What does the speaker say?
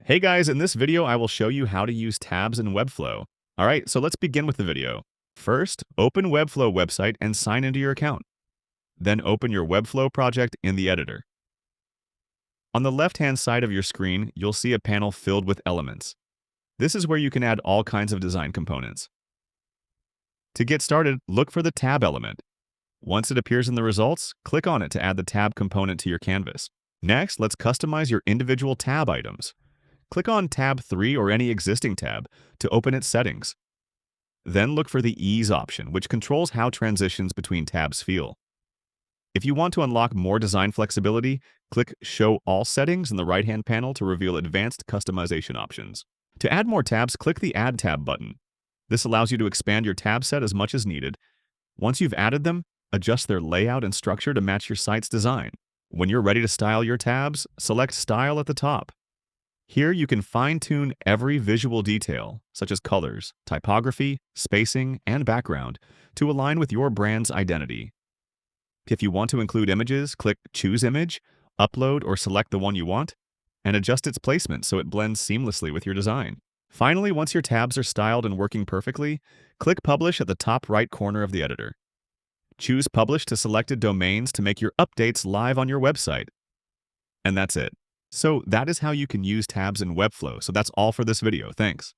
Hey guys, in this video I will show you how to use tabs in Webflow. Alright, so let's begin with the video. First, open Webflow website and sign into your account. Then open your Webflow project in the editor. On the left-hand side of your screen, you'll see a panel filled with elements. This is where you can add all kinds of design components. To get started, look for the tab element. Once it appears in the results, click on it to add the tab component to your canvas. Next, let's customize your individual tab items. Click on Tab 3 or any existing tab to open its settings. Then look for the Ease option, which controls how transitions between tabs feel. If you want to unlock more design flexibility, click Show All Settings in the right-hand panel to reveal advanced customization options. To add more tabs, click the Add Tab button. This allows you to expand your tab set as much as needed. Once you've added them, adjust their layout and structure to match your site's design. When you're ready to style your tabs, select Style at the top. Here you can fine-tune every visual detail, such as colors, typography, spacing, and background, to align with your brand's identity. If you want to include images, click Choose Image, upload or select the one you want, and adjust its placement so it blends seamlessly with your design. Finally, once your tabs are styled and working perfectly, click Publish at the top right corner of the editor. Choose Publish to selected domains to make your updates live on your website. And that's it. So that is how you can use tabs in Webflow. So that's all for this video. Thanks.